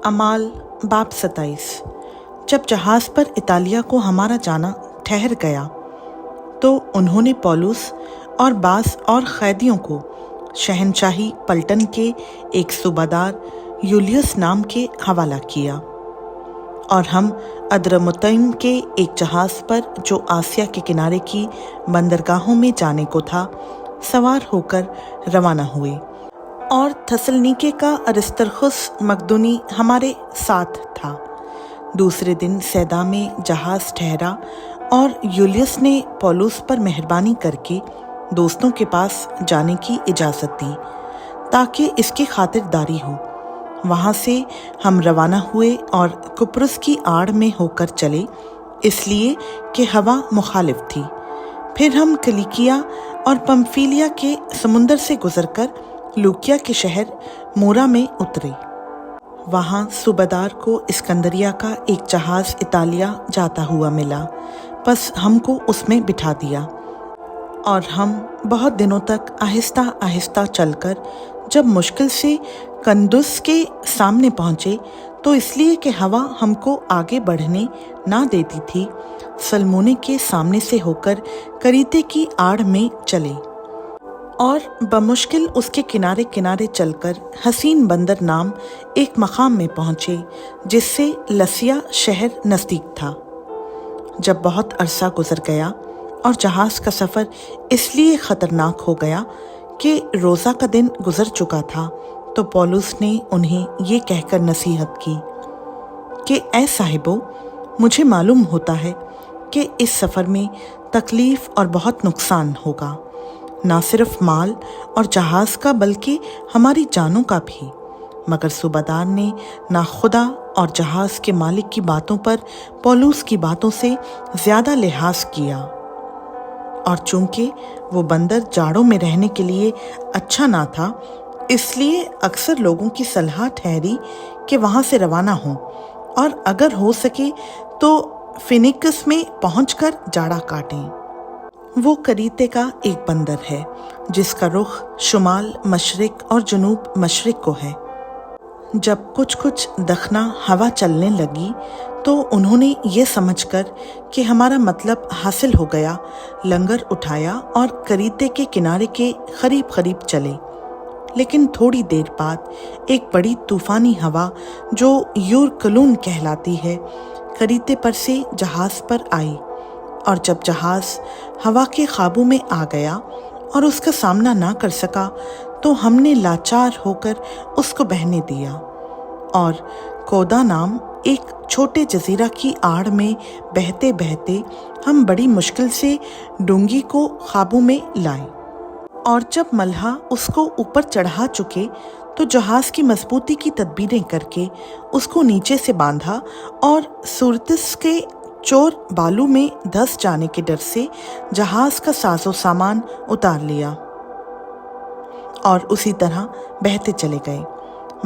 अमाल बाब 27। जब जहाज़ पर इतालिया को हमारा जाना ठहर गया तो उन्होंने पौलुस और बास और कैदियों को शहनशाही पलटन के एक सूबादार यूलियस नाम के हवाला किया और हम अद्रमुत्तइम के एक जहाज़ पर जो आसिया के किनारे की बंदरगाहों में जाने को था सवार होकर रवाना हुए और थसलनीके का अरिस्तर्खुस मकदूनी हमारे साथ था। दूसरे दिन सैदा में जहाज़ ठहरा और यूलियस ने पौलुस पर मेहरबानी करके दोस्तों के पास जाने की इजाज़त दी ताकि इसकी खातिरदारी हो। वहाँ से हम रवाना हुए और कुप्रुस की आड़ में होकर चले इसलिए कि हवा मुखालिफ थी। फिर हम किलिकिया और पंफिलिया के समुंदर से गुजरकर लूकिया के शहर मूरा में उतरे। वहाँ सूबादार को इस्कंदरिया का एक जहाज़ इतालिया जाता हुआ मिला, बस हमको उसमें बिठा दिया और हम बहुत दिनों तक आहिस्ता आहिस्ता चलकर जब मुश्किल से कंदुस के सामने पहुँचे तो इसलिए कि हवा हमको आगे बढ़ने ना देती थी, सलमोने के सामने से होकर करीते की आड़ में चले और बमुश्किल उसके किनारे किनारे चलकर हसीन बंदर नाम एक मकाम में पहुँचे जिससे लसिया शहर नज़दीक था। जब बहुत अरसा गुजर गया और जहाज़ का सफ़र इसलिए ख़तरनाक हो गया कि रोज़ा का दिन गुजर चुका था तो पौलुस ने उन्हें ये कहकर नसीहत की कि ऐ साहिबो, मुझे मालूम होता है कि इस सफ़र में तकलीफ़ और बहुत नुकसान होगा, ना सिर्फ माल और जहाज़ का बल्कि हमारी जानों का भी। मगर सूबादार ने ना खुदा और जहाज़ के मालिक की बातों पर पौलुस की बातों से ज़्यादा लिहाज किया और चूंकि वो बंदर जाड़ों में रहने के लिए अच्छा ना था इसलिए अक्सर लोगों की सलाह ठहरी कि वहाँ से रवाना हों और अगर हो सके तो फिनिक्स में पहुंचकर जाड़ा काटें। वो करीते का एक बंदर है जिसका रुख शुमाल मशरिक और जनूब मशरिक को है। जब कुछ कुछ दखना हवा चलने लगी तो उन्होंने ये समझकर कि हमारा मतलब हासिल हो गया लंगर उठाया और करीते के किनारे के करीब करीब चले। लेकिन थोड़ी देर बाद एक बड़ी तूफ़ानी हवा जो यूरकलून कहलाती है करीते पर से जहाज़ पर आई और जब जहाज़ हवा के काबू में आ गया और उसका सामना ना कर सका तो हमने लाचार होकर उसको बहने दिया और कोदा नाम एक छोटे जजीरा की आड़ में बहते बहते हम बड़ी मुश्किल से डोंगी को काबू में लाए और जब मल्हा उसको ऊपर चढ़ा चुके तो जहाज़ की मजबूती की तदबीरें करके उसको नीचे से बांधा और सूरतिस के चोर बालू में धंस जाने के डर से जहाज़ का साजो सामान उतार लिया और उसी तरह बहते चले गए।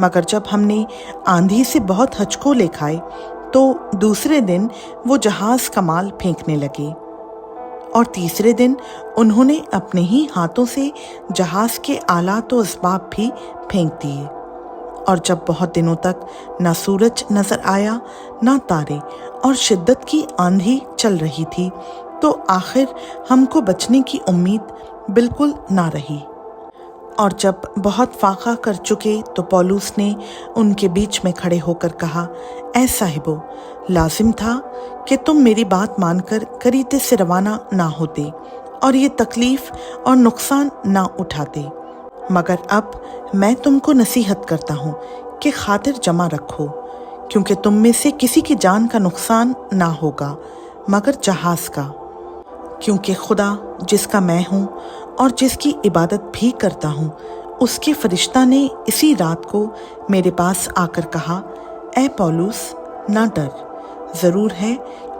मगर जब हमने आंधी से बहुत हचकोले खाए तो दूसरे दिन वो जहाज़ का माल फेंकने लगे और तीसरे दिन उन्होंने अपने ही हाथों से जहाज़ के आलात व असबाब भी फेंक दिए। और जब बहुत दिनों तक ना सूरज नज़र आया ना तारे और शिद्दत की आंधी चल रही थी तो आखिर हमको बचने की उम्मीद बिल्कुल ना रही। और जब बहुत फाका कर चुके तो पौलुस ने उनके बीच में खड़े होकर कहा, ऐ साहिबो, लाजिम था कि तुम मेरी बात मानकर करीते से रवाना ना होते और ये तकलीफ़ और नुकसान ना उठाते। मगर अब मैं तुमको नसीहत करता हूँ कि खातिर जमा रखो, क्योंकि तुम में से किसी की जान का नुकसान ना होगा मगर जहाज़ का। क्योंकि खुदा जिसका मैं हूँ और जिसकी इबादत भी करता हूँ उसके फरिश्ता ने इसी रात को मेरे पास आकर कहा, ऐ पौलुस, ना डर, ज़रूर है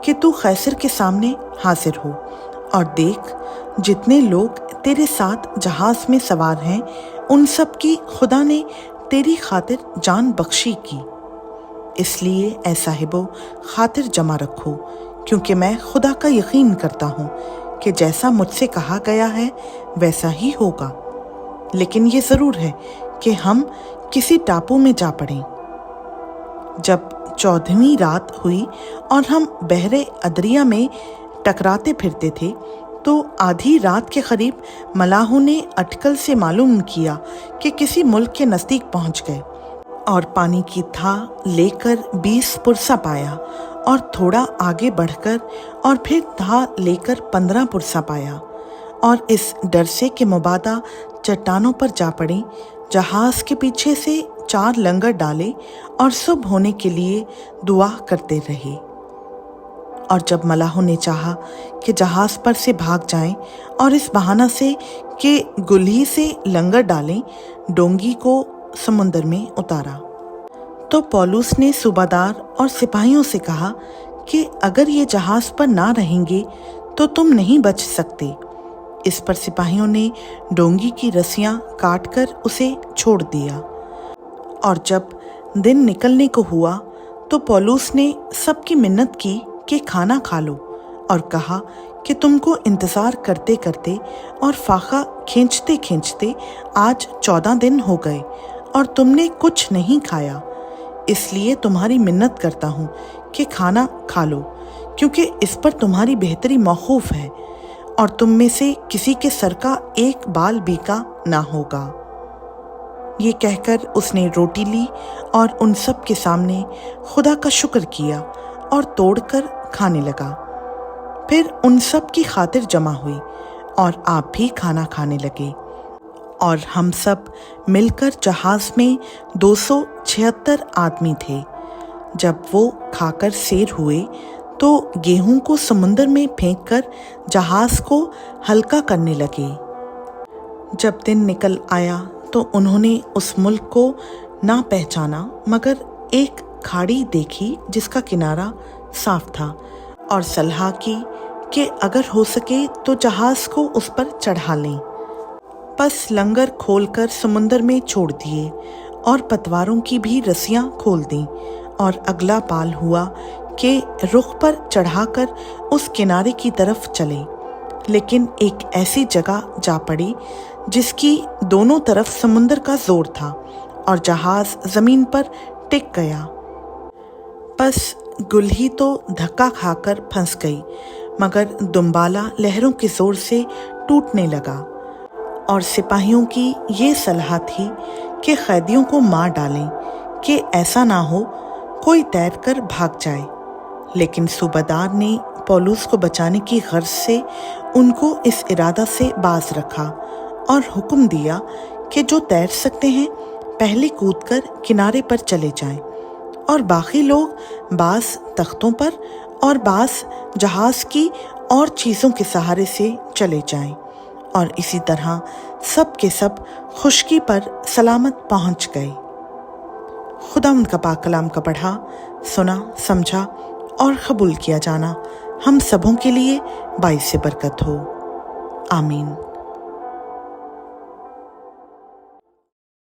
कि तू कैसर के सामने हाजिर हो और देख जितने लोग तेरे साथ जहाज़ में सवार हैं उन सब की खुदा ने तेरी खातिर जान बख्शी की। इसलिए ऐ साहिबो, खातिर जमा रखो, क्योंकि मैं खुदा का यकीन करता हूँ कि जैसा मुझसे कहा गया है वैसा ही होगा। लेकिन ये ज़रूर है कि हम किसी टापू में जा पड़ें। जब 14वीं रात हुई और हम बहरे अदरिया में टकराते फिरते थे तो आधी रात के करीब मलाहों ने अटकल से मालूम किया कि किसी मुल्क के नज़दीक पहुंच गए और पानी की था लेकर 20 पुरसा पाया और थोड़ा आगे बढ़कर और फिर था लेकर 15 पुरसा पाया और इस डर से कि मुबादा चट्टानों पर जा पड़ी, जहाज के पीछे से 4 लंगर डाले और सुबह होने के लिए दुआ करते रहे। और जब मलाहों ने चाहा कि जहाज पर से भाग जाएं और इस बहाना से कि गुल्ही से लंगर डालें, डोंगी को समुंदर में उतारा। तो पौलुस ने सूबादार और सिपाहियों से कहा कि अगर ये जहाज पर ना रहेंगे तो तुम नहीं बच सकते। इस पर सिपाहियों ने डोंगी की रस्सियां काटकर उसे छोड़ दिया। और जब दिन निकलने को हुआ तो पौलुस ने सबकी मिन्नत की कि खाना खा लो और कहा कि तुमको इंतज़ार करते करते और फाका खींचते खींचते आज 14 दिन हो गए और तुमने कुछ नहीं खाया, इसलिए तुम्हारी मिन्नत करता हूँ कि खाना खा लो, क्योंकि इस पर तुम्हारी बेहतरी मौकूफ़ है और तुम में से किसी के सर का एक बाल भी का ना होगा। ये कहकर उसने रोटी ली और उन सब के सामने खुदा का शुक्र किया और तोड़कर खाने लगा। फिर उन सब की खातिर जमा हुई और आप भी खाना खाने लगे। और हम सब मिलकर जहाज में 276 आदमी थे। जब वो खाकर सैर हुए तो गेहूं को समुंदर में फेंककर जहाज को हल्का करने लगे। जब दिन निकल आया तो उन्होंने उस मुल्क को ना पहचाना, मगर एक खाड़ी देखी जिसका किनारा साफ था और सलाह की कि अगर हो सके तो जहाज को उस पर चढ़ा लें। बस लंगर खोलकर समुंदर में छोड़ दिए और पतवारों की भी रस्सियां खोल दी और अगला पाल हुआ कि रुख पर चढ़ाकर उस किनारे की तरफ चले, लेकिन एक ऐसी जगह जा पड़ी जिसकी दोनों तरफ समुंदर का जोर था और जहाज जमीन पर टिक गया। बस गुल्ही तो धक्का खाकर फंस गई, मगर दुम्बाला लहरों के जोर से टूटने लगा। और सिपाहियों की ये सलाह थी कि कैदियों को मार डालें कि ऐसा ना हो कोई तैर कर भाग जाए। लेकिन सूबादार ने पौलुस को बचाने की गर्ज से उनको इस इरादा से बाज रखा और हुक्म दिया कि जो तैर सकते हैं पहले कूदकर किनारे पर चले जाएं और बाकी लोग बास तख्तों पर और बास जहाज की और चीज़ों के सहारे से चले जाएं। और इसी तरह सब के सब खुशकी पर सलामत पहुंच गए। खुदा उनका पाक कलाम का पढ़ा, सुना, समझा और कबूल किया जाना हम सबों के लिए बाइस बरकत हो। आमीन।